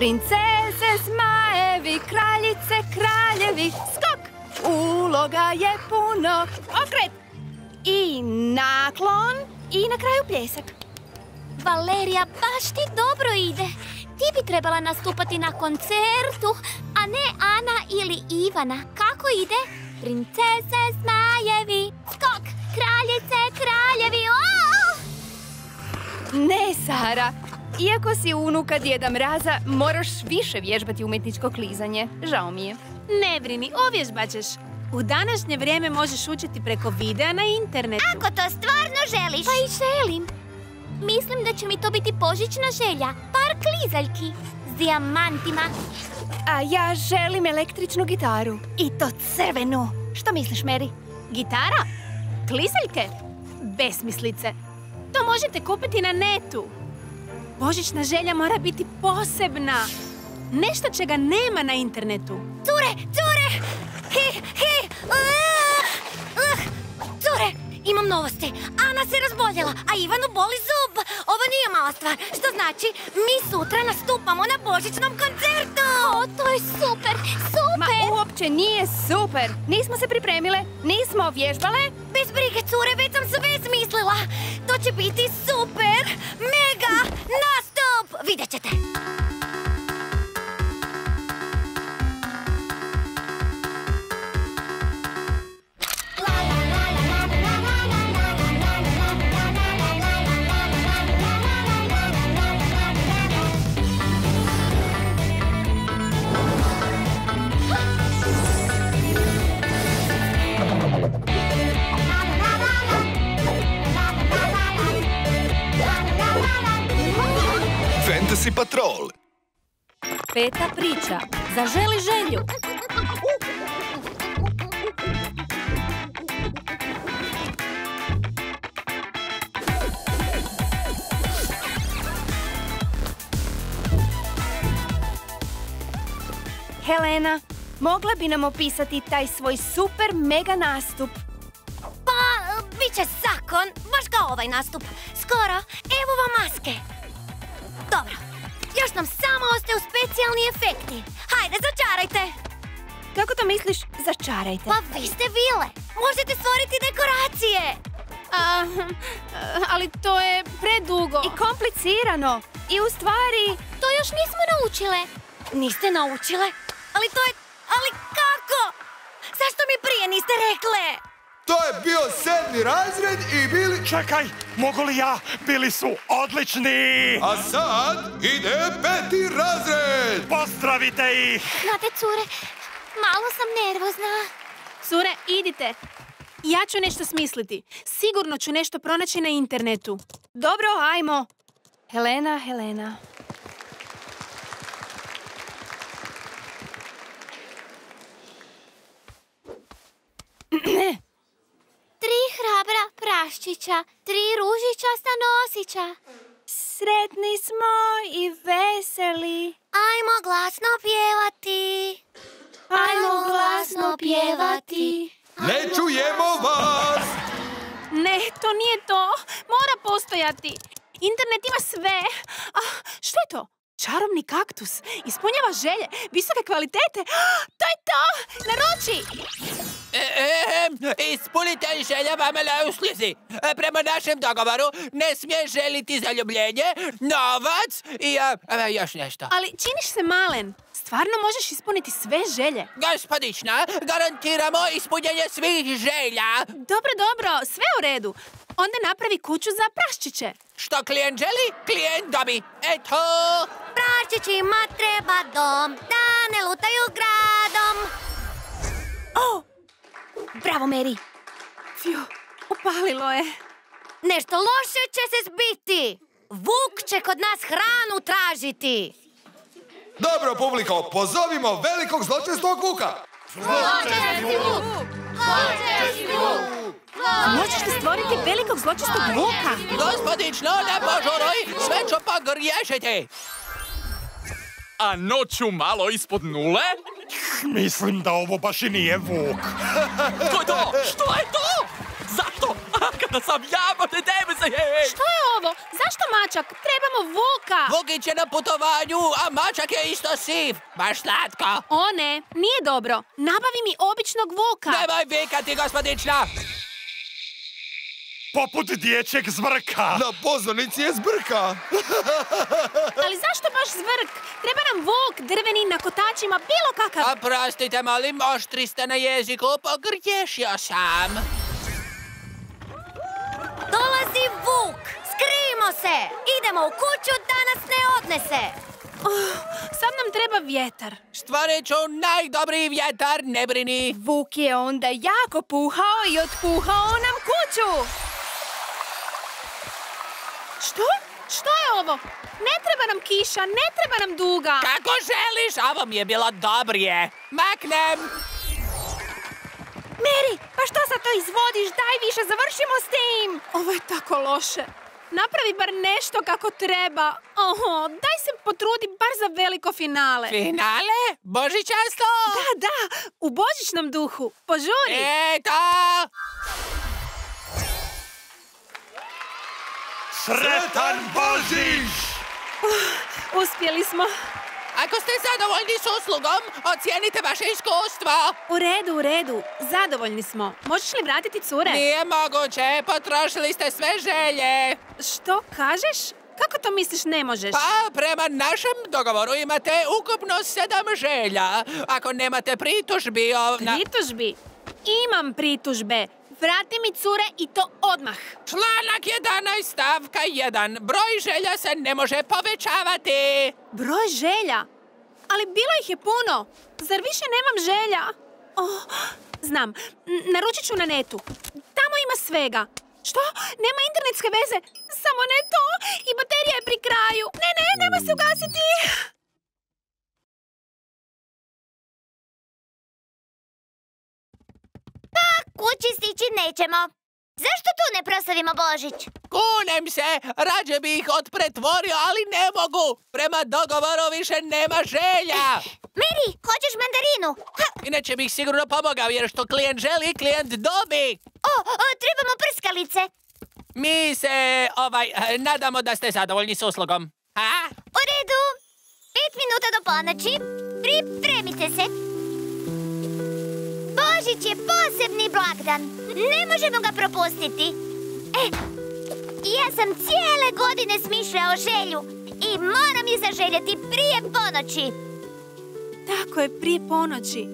Princeze, zmajevi, kraljice, kraljevi, skok! Uloga je puno, okret! I naklon, i na kraju pljesak. Valerija, baš ti dobro ide. Ti bi trebala nastupati na koncertu, a ne Ana ili Ivana. Kako ide? Princeze, zmajevi, skok! Kraljice, kraljevi, Ne, Sara. Iako si unuka Djeda Mraza, moraš više vježbati umjetničko klizanje. Žao mi je. Ne brini, ovježbat ćeš. U današnje vrijeme možeš učiti preko videa na internetu. Ako to stvarno želiš. Pa i želim. Mislim da će mi to biti božićna želja. Par klizaljki s dijamantima. A ja želim električnu gitaru. I to crvenu. Što misliš, Mary? Gitara? Klizaljke? Besmislice. To možete kupiti na netu. Božićna želja mora biti posebna. Nešto čega nema na internetu. Cure! Cure! Imam novosti. Ana se razboljela, a Ivanu boli zub. Ovo nije mala stvar. Što znači, mi sutra nastupamo na božićnom koncertu. O, to je super! Super! Ma uopće nije super. Nismo se pripremile, nismo vježbale. Bez brige, cure, već sam sve smislila. To će biti super! Mega nastup! Vidjet ćete! Fantasy Patrol. Peta priča. Zaželi želju. Helena, mogla bi nam opisati taj svoj super mega nastup? Pa, bit će zakon, baš kao ovaj nastup. Skoro, evo vam maske. Dobro, još nam samo ostaju specijalni efekti. Hajde, začarajte! Kako to misliš, začarajte? Pa vi ste vile, možete stvoriti dekoracije. Ali to je predugo. I komplicirano. I u stvari... To još nismo naučile. Niste naučile? Ali kako? Zašto mi prije niste rekle? To je bio 7. razred i bili... Čekaj, mogu li ja? Bili su odlični! A sad ide 5. razred! Pozdravite ih! Znate, cure, malo sam nervozna. Cure, idite. Ja ću nešto smisliti. Sigurno ću nešto pronaći na internetu. Dobro, ajmo. Helena. Tri hrabra praščića, 3 ružičasta nosića. Sretni smo i veseli. Ajmo glasno pjevati. Ne čujemo vas! Ne, to nije to. Mora postojati. Internet ima sve. Što je to? Čarobni kaktus. Ispunjava želje. Visoke kvalitete. To je to! Naruči! Ispunitelj želja vama u slizi. Prema našem dogovoru ne smije želiti zaljubljenje, novac i još nešto. Ali činiš se malen. Stvarno možeš ispuniti sve želje. Gospodična, garantiramo ispunjenje svih želja. Dobro, sve u redu. Onda napravi kuću za praščiće. Što klijent želi, klijent dobi. Eto! Praščićima treba dom, da ne lutaju gradom. Bravo, Mary. Fiju, upalilo je. Nešto loše će se zbiti. Vuk će kod nas hranu tražiti. Dobro, publiko, pozovimo velikog zločestog vuka! Zločesti vuk! Možeš li stvoriti velikog zločestog vuka? Gospodično, ne požuruj, sve ću pogriješiti. A noću malo ispod nule? Mislim da ovo baš i nije vuk. Što je to? Što je to? Zato, kada sam ja, Što je ovo? Zašto mačak? Trebamo vuka! Vukić je na putovanju, a mačak je isto siv. Baš slatko. O ne, nije dobro. Nabavi mi običnog vuka. Nemoj vikati, gospodična. Poput dječjeg zvrka. Na pozornici je zbrka. Ali zašto baš zvrk? Treba nam vuk, drveni, na kotačima, bilo kakav. A prostite, molim, oštri ste na jeziku, pogriješio sam. Dolazi vuk! Skrijmo se! Idemo u kuću da nas ne odnese! Sad nam treba vjetar. Stvorit ću najdobriji vjetar, ne brini. Vuk je onda jako puhao i otpuhao nam kuću. Što? Što je ovo? Ne treba nam kiša, ne treba nam duga. Kako želiš, ovo mi je bilo dobrije. Maknem. Mary, pa što sad to izvodiš? Daj više, završimo s tim. Ovo je tako loše. Napravi bar nešto kako treba. Daj se potrudi bar za veliko finale. Finale? Božićasto? Da, u božićnom duhu. Požuri. Eto! Sretan Božić! Uspjeli smo. Ako ste zadovoljni s uslugom, ocijenite vaše iskustvo. U redu. Zadovoljni smo. Možeš li vratiti cure? Nije moguće, potrošili ste sve želje. Što kažeš? Kako to misliš ne možeš? Pa, prema našem dogovoru imate ukupno 7 želja. Ako nemate pritužbi... Pritužbi? Imam pritužbe. Vrati mi cure i to odmah. Članak 11 stavka 1. Broj želja se ne može povećavati. Broj želja? Ali bilo ih je puno. Zar više nemam želja? Znam. Naručit ću na netu. Tamo ima svega. Što? Nema internetske veze? Samo ne to. I baterija je pri kraju. Ne, nemoj se ugasiti. Kući stići nećemo. Zašto tu ne proslavimo Božić? Kunem se, rađe bi ih odpretvorio, ali ne mogu. Prema dogovoru više nema želja. Mary, hoćeš mandarinu? Inače bih sigurno pomogao, jer što klijent želi, klijent dobi. Trebamo prskalice. Mi se, nadamo da ste zadovoljni s uslugom. U redu. 5 minuta do ponoći. Pripremite se. Božić je posebni blagdan. Ne možemo ga propustiti. Ja sam cijele godine smišljao želju i moram je zaželjeti prije ponoći. Tako je, prije ponoći.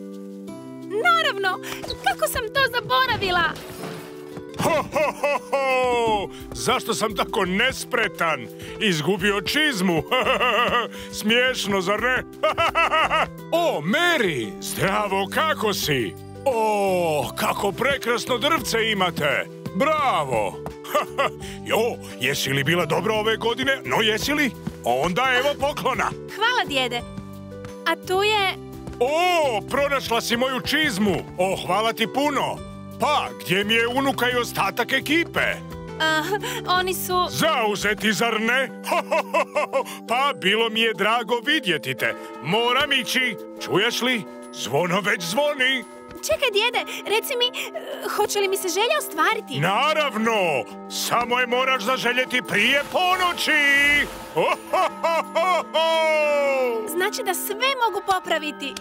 Naravno, kako sam to zaboravila? Zašto sam tako nespretan? Izgubio čizmu. Smiješno, zar ne? O, Mary, zdravo, kako si? O, kako prekrasno drvce imate! Bravo! Jesi li bila dobra ove godine? No, jesi li? Onda evo poklona! Hvala, djede. A tu je... O, pronašla si moju čizmu! O, hvala ti puno! Pa, gdje mi je unuka i ostatak ekipe? Oni su... Zauzeti, zar ne? Pa, bilo mi je drago vidjeti te. Moram ići. Čuješ li? Zvono već zvoni. Čekaj, djede, reci mi, hoće li mi se želja ostvariti? Naravno! Samo je moraš zaželjeti prije ponoći! Znači da sve mogu popraviti.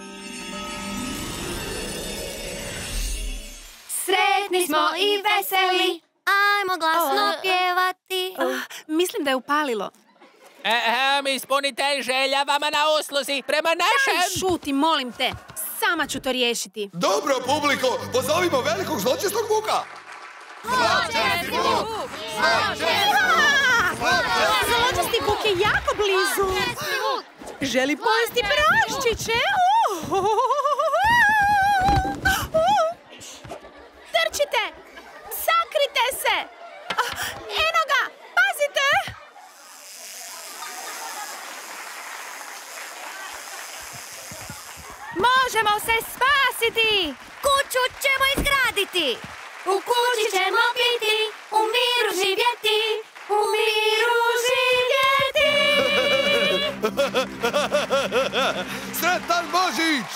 Sretni smo i veseli. Ajmo glasno pjevati. Mislim da je upalilo. Ispunite želja vama na usluzi prema našem... Šuti, molim te. Sama ću to riješiti. Dobro, publiko, pozovimo velikog zločestog vuka. Zločesti vuk! Zločesti vuk je jako blizu. Želi pojesti praščiće. Trčite! Sakrite se! Eno ga! Pazite! Možemo se spasiti! Kuću ćemo izgraditi! U kući ćemo biti, u miru živjeti, u miru živjeti! Sretan Božić!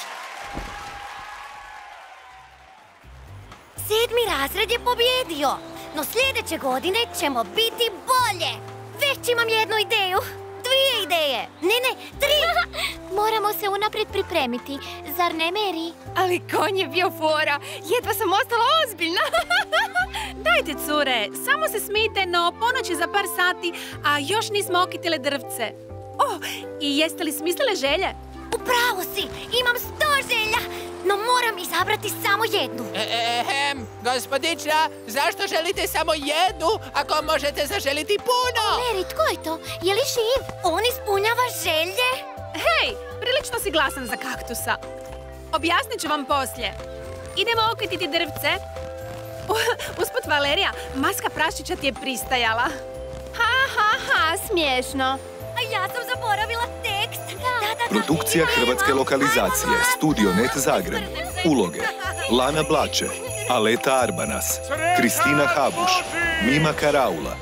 7. razred je pobjedio. no sljedeće godine ćemo biti bolje. Već imam jednu ideju. 2 ideje. Ne, 3. Moramo se unaprijed pripremiti, zar ne, Mary? Ali konj je bio fora. Jedva sam ostala ozbiljna. Dajte, cure, samo se smijte, no ponoć je za par sati, a još nismo okitile drvce. I jeste li smislile želje? Upravo si, imam 100 želja, no moram izabrati samo jednu. Gospodična, zašto želite samo jednu, ako možete zaželiti puno? Mary, tko je to? Je li živ? On ispunjava želje? Hej, prilično si glasan za kaktusa. Objasnit ću vam poslije. Idemo okititi drvce. Usput, Valerija, maska praščića ti je pristajala. Ha, smiješno. A ja sam zaboravila tekst. Da. Produkcija hrvatske lokalizacije, Studio Net Zagreb. Uloge: Lana Blače, Aleta Arbanas, Kristina Habuš, Mima Karaula,